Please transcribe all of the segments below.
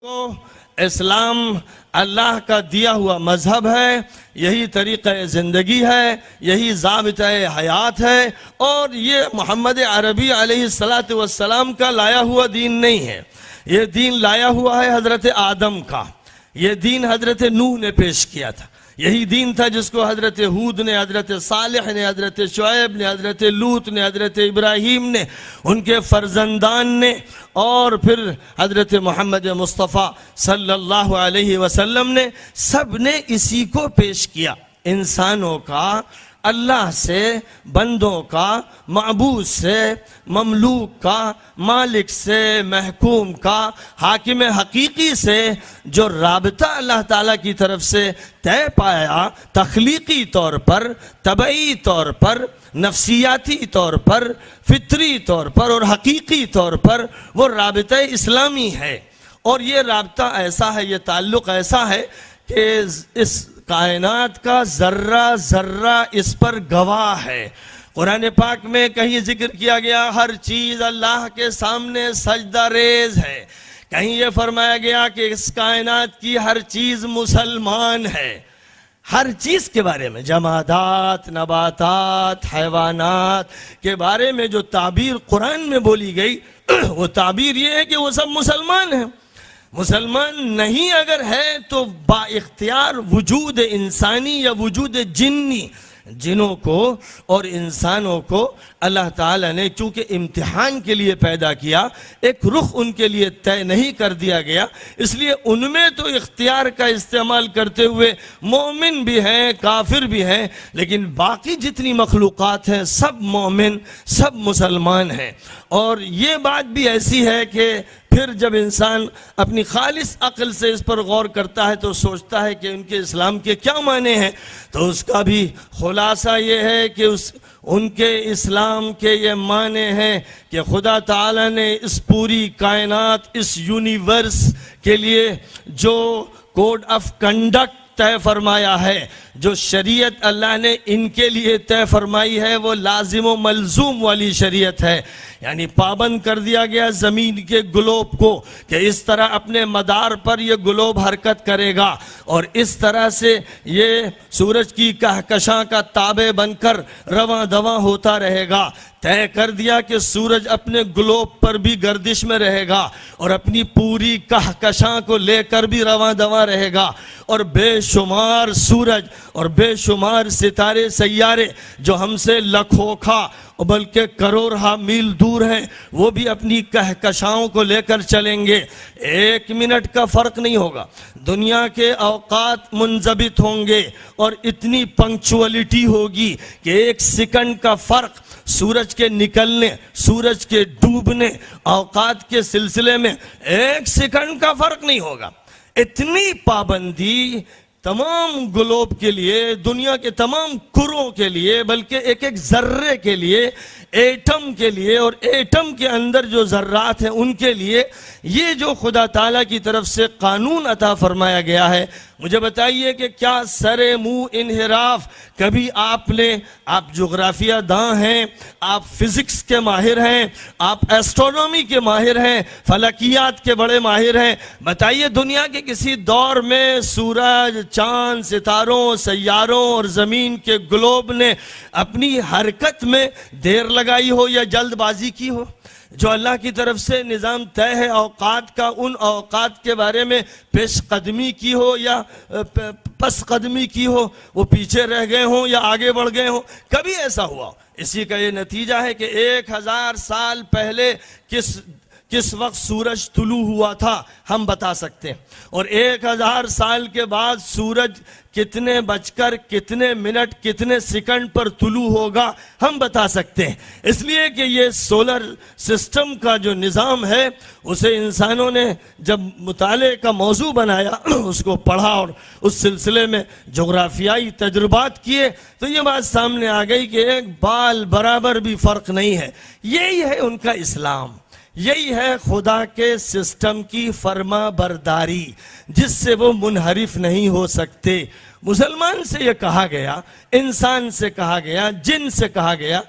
को इस्लाम अल्लाह का दिया हुआ मजहब है, यही तरीक़ा ज़िंदगी है, यही ज़ाबिता हयात है और ये मोहम्मद अरबी अलैहिस्सलातु वस्सलाम का लाया हुआ दीन नहीं है। ये दीन लाया हुआ है हज़रत आदम का। ये दीन हज़रत नूह ने पेश किया था। यही दीन था जिसको हज़रत हूद ने, हज़रत सालेह ने, हज़रत शुएब ने, हज़रत लूत ने, हज़रत इब्राहीम ने, उनके फ़र्जंदान ने और फिर हज़रत मोहम्मद मुस्तफ़ा सल्लल्लाहु अलैहि वसल्लम ने, सब ने इसी को पेश किया। इंसानों का, अल्लाह से, बंदों का, माबूद से, ममलूक का, मालिक से, महकूम का, हाकिम हकीकी से जो राबता अल्लाह ताला की तरफ से तय पाया, तख्लीकी तौर पर, तबई तौर पर, नफ्सियाती तौर पर, फितरी तौर पर और हकीकी तौर पर, वो राबता इस्लामी है। और ये राबता ऐसा है, ये ताल्लुक़ ऐसा है कि इस कायनात का जर्रा जर्रा इस पर गवाह है। कुरान पाक में कहीं जिक्र किया गया हर चीज अल्लाह के सामने सजदा रेज है। कहीं ये फरमाया गया कि इस कायनात की हर चीज मुसलमान है। हर चीज के बारे में, जमादात, नबातात, हैवानात के बारे में जो ताबीर कुरान में बोली गई वो ताबीर ये है कि वो सब मुसलमान हैं। मुसलमान नहीं अगर है तो बाइख्तियार वजूद इंसानी या वजूद जिन्नी, जिनों को और इंसानों को अल्लाह ताला ने चूँकि इम्तिहान के लिए पैदा किया, एक रुख उनके लिए तय नहीं कर दिया गया, इसलिए उनमें तो इख्तियार का इस्तेमाल करते हुए मोमिन भी हैं, काफिर भी हैं, लेकिन बाकी जितनी मखलूक़ात हैं सब मोमिन, सब मुसलमान हैं। और ये बात भी ऐसी है कि फिर जब इंसान अपनी खालिस अक्ल से इस पर गौर करता है तो सोचता है कि उनके इस्लाम के क्या माने हैं, तो उसका भी खुलासा ये है कि उनके इस्लाम के ये माने हैं कि खुदा ताला ने इस पूरी कायनात, इस यूनिवर्स के लिए जो कोड ऑफ कंडक्ट तय फरमाया है, जो शरीयत अल्लाह ने इनके लिए तय फरमाई है, वो लाजिम व मलजूम वाली शरीयत है। यानी पाबंद कर दिया गया ज़मीन के ग्लोब को कि इस तरह अपने मदार पर यह ग्लोब हरकत करेगा और इस तरह से ये सूरज की कहकशां का ताबे बनकर रवां दवां होता रहेगा। तय कर दिया कि सूरज अपने ग्लोब पर भी गर्दिश में रहेगा और अपनी पूरी कहकशां को लेकर भी रवां दवां रहेगा और बेशुमार सूरज और बेशुमार सितारे सैयारे जो हमसे लखोखा बल्कि करोड़हा मील दूर हैं, वो भी अपनी कहकशाओं को लेकर चलेंगे। 1 मिनट का फ़र्क नहीं होगा, दुनिया के औकात मुंजबित होंगे और इतनी पंक्चुअलिटी होगी कि 1 सेकंड का फ़र्क सूरज के निकलने, सूरज के डूबने, औकात के सिलसिले में 1 सेकंड का फ़र्क नहीं होगा। इतनी पाबंदी तमाम ग्लोब के लिए, दुनिया के तमाम कुरों के लिए, बल्कि एक एक जर्रे के लिए, एटम के लिए और एटम के अंदर जो जर्रात हैं उनके लिए ये जो खुदा ताला की तरफ से कानून अता फरमाया गया है, मुझे बताइए कि क्या सरे मुंह इनहिराफ कभी आप जोग्राफिया दां हैं, आप फिजिक्स के माहिर हैं, आप एस्ट्रोनॉमी के माहिर हैं, फलकियात के बड़े माहिर हैं, बताइए दुनिया के किसी दौर में सूरज, चांद, सितारों, सैयारों और ज़मीन के ग्लोब ने अपनी हरकत में देर लगाई हो या जल्दबाजी की हो? जो अल्लाह की तरफ से निज़ाम तय है औकात का, उन औकात के बारे में पेश कदमी की हो या पस कदमी की हो, वो पीछे रह गए हों या आगे बढ़ गए हों, कभी ऐसा हुआ? इसी का ये नतीजा है कि 1000 साल पहले किस वक्त सूरज तुलू हुआ था हम बता सकते हैं, और 1000 साल के बाद सूरज कितने बजकर कितने मिनट कितने सेकंड पर तुलू होगा हम बता सकते हैं। इसलिए कि ये सोलर सिस्टम का जो निज़ाम है उसे इंसानों ने जब मुताले का मौजू बनाया, उसको पढ़ा और उस सिलसिले में जोग्राफियाई तजुर्बात किए तो ये बात सामने आ गई कि एक बाल बराबर भी फ़र्क नहीं है। यही है उनका इस्लाम, यही है खुदा के सिस्टम की फर्मा बरदारी जिससे वो मुनहरिफ नहीं हो सकते। मुसलमान से ये कहा गया, इंसान से कहा गया, जिन से कहा गया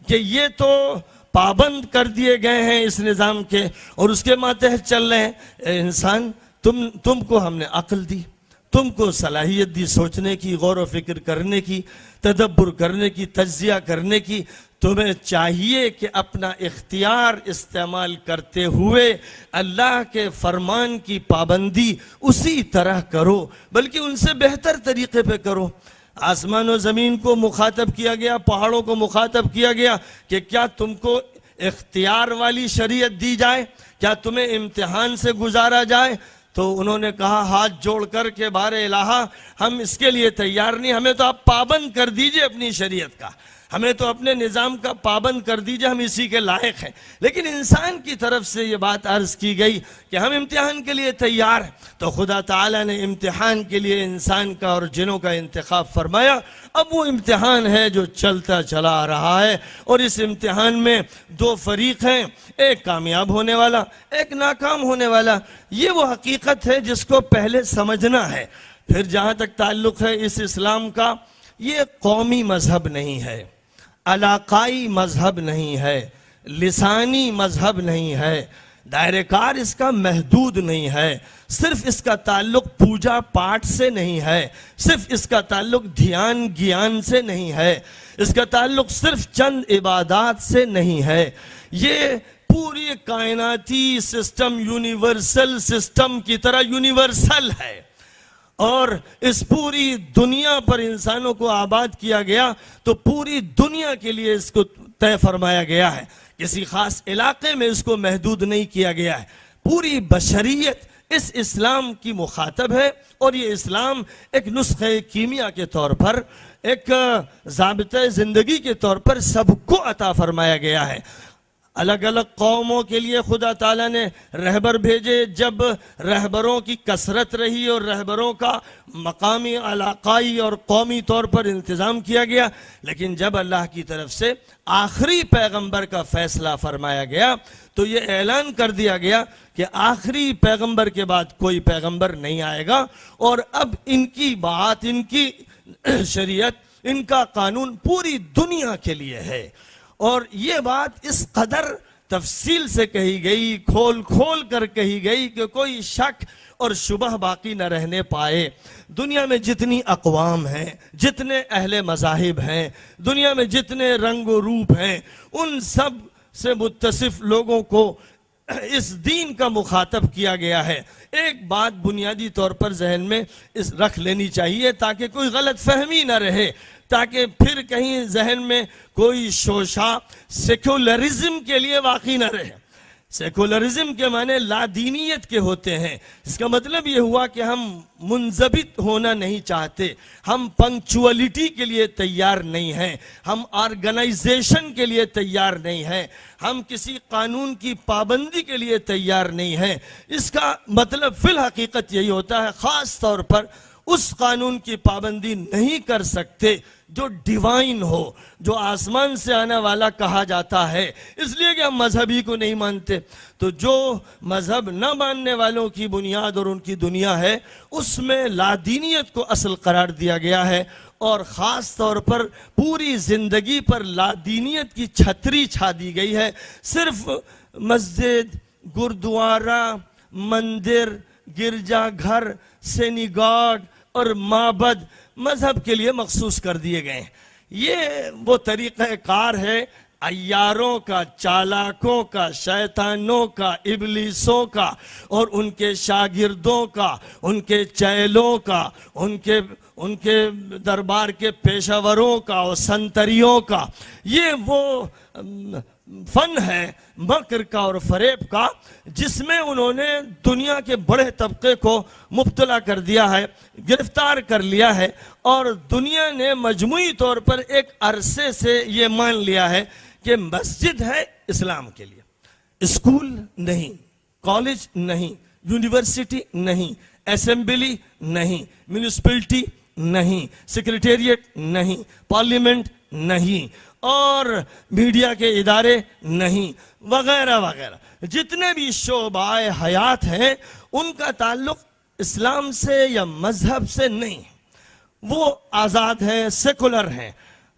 कि ये तो पाबंद कर दिए गए हैं इस निज़ाम के और उसके मातहत चल रहे हैं। इंसान तुमको हमने अक्ल दी, तुमको सलाहियत दी सोचने की, गौर व फिक्र करने की, तदब्बुर करने की, तज्जिया करने की। तुम्हें चाहिए कि अपना इख्तियार इस्तेमाल करते हुए अल्लाह के फरमान की पाबंदी उसी तरह करो, बल्कि उनसे बेहतर तरीके पे करो। आसमान और ज़मीन को मुखातब किया गया, पहाड़ों को मुखातब किया गया कि क्या तुमको इख्तियार वाली शरीयत दी जाए, क्या तुम्हें इम्तिहान से गुजारा जाए? तो उन्होंने कहा हाथ जोड़कर के बारे इलाहा, हम इसके लिए तैयार नहीं, हमें तो आप पाबंद कर दीजिए अपनी शरीयत का, हमें तो अपने निज़ाम का पाबंद कर दीजिए, हम इसी के लायक हैं। लेकिन इंसान की तरफ से ये बात अर्ज़ की गई कि हम इम्तिहान के लिए तैयार हैं, तो खुदा ताला ने इम्तिहान के लिए इंसान का और जिनों का इंतखाब फरमाया। अब वो इम्तिहान है जो चलता चला आ रहा है, और इस इम्तिहान में दो फरीक हैं, एक कामयाब होने वाला, एक नाकाम होने वाला। ये वो हकीकत है जिसको पहले समझना है। फिर जहाँ तक ताल्लुक़ है इस इस्लाम का, ये कौमी मजहब नहीं है, इलाकाई मजहब नहीं है, लिसानी मजहब नहीं है, दायरेकार इसका महदूद नहीं है, सिर्फ इसका ताल्लुक पूजा पाठ से नहीं है, सिर्फ इसका ताल्लुक ध्यान ज्ञान से नहीं है, इसका ताल्लुक सिर्फ चंद इबादात से नहीं है। ये पूरी कायनाती सिस्टम यूनिवर्सल सिस्टम की तरह यूनिवर्सल है, और इस पूरी दुनिया पर इंसानों को आबाद किया गया तो पूरी दुनिया के लिए इसको तय फरमाया गया है, किसी खास इलाके में इसको महदूद नहीं किया गया है। पूरी बशरियत इस इस्लाम की मुखातब है, और ये इस्लाम एक नुस्खे कीमिया के तौर पर, एक ज़ाबिते ज़िंदगी के तौर पर सबको अता फरमाया गया है। अलग अलग कौमों के लिए खुदा ताला ने रहबर भेजे। जब रहबरों की कसरत रही और रहबरों का मकामी, इलाकाई और कौमी तौर पर इंतज़ाम किया गया, लेकिन जब अल्लाह की तरफ से आखिरी पैगंबर का फैसला फरमाया गया तो ये ऐलान कर दिया गया कि आखिरी पैगंबर के बाद कोई पैगंबर नहीं आएगा, और अब इनकी बात, इनकी शरीयत, इनका कानून पूरी दुनिया के लिए है। और ये बात इस कदर तफसील से कही गई, खोल खोल कर कही गई कि कोई शक और शुबह बाकी न रहने पाए। दुनिया में जितनी अक़वाम हैं, जितने अहले मज़ाहिब हैं, दुनिया में जितने रंग रूप हैं, उन सब से मुत्तसिफ लोगों को इस दीन का मुखातब किया गया है। एक बात बुनियादी तौर पर जहन में इस रख लेनी चाहिए ताकि कोई गलत फहमी न रहे, ताकि फिर कहीं जहन में कोई शोशा सेकुलरिज्म के लिए वाक़ई न रहे। सेकुलरिज्म के माने लादीनियत के होते हैं। इसका मतलब ये हुआ कि हम मुंजबित होना नहीं चाहते, हम पंक्चुअलिटी के लिए तैयार नहीं हैं, हम ऑर्गेनाइजेशन के लिए तैयार नहीं हैं, हम किसी कानून की पाबंदी के लिए तैयार नहीं हैं। इसका मतलब फिल हकीकत यही होता है, ख़ास तौर पर उस कानून की पाबंदी नहीं कर सकते जो डिवाइन हो, जो आसमान से आने वाला कहा जाता है, इसलिए कि हम मजहबी को नहीं मानते। तो जो मजहब न मानने वालों की बुनियाद और उनकी दुनिया है, उसमें लादीनियत को असल करार दिया गया है, और ख़ास तौर पर पूरी ज़िंदगी पर लादीनियत की छतरी छा दी गई है। सिर्फ मस्जिद, गुरुद्वारा, मंदिर, गिरजाघर, सिनेगॉग और माबद मजहब के लिए मखसूस कर दिए गए हैं। ये वो तरीक़ाकार है अय्यारों का, चालाकों का, शैतानों का, इबलीसों का और उनके शागिर्दों का, उनके चैलों का, उनके दरबार के पेशावरों का और संतरियों का। ये वो फन है मकर का और फरेब का, जिसमें उन्होंने दुनिया के बड़े तबके को मुब्तला कर दिया है, गिरफ्तार कर लिया है, और दुनिया ने मजमूई तौर पर एक अरसे से ये मान लिया है कि मस्जिद है इस्लाम के लिए, स्कूल नहीं, कॉलेज नहीं, यूनिवर्सिटी नहीं, असेंबली नहीं, म्यूनिसिपैलिटी नहीं, सेक्रेटेरिएट नहीं, पार्लियामेंट नहीं, और मीडिया के इदारे नहीं, वगैरह वगैरह। जितने भी शोबाए हयात हैं उनका ताल्लुक इस्लाम से या मजहब से नहीं, वो आज़ाद है, सेकुलर है।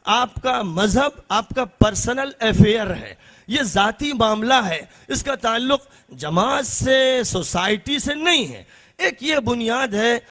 आपका मजहब आपका पर्सनल अफेयर है, ये ज़ाती मामला है, इसका ताल्लुक जमात से, सोसाइटी से नहीं है। एक ये बुनियाद है।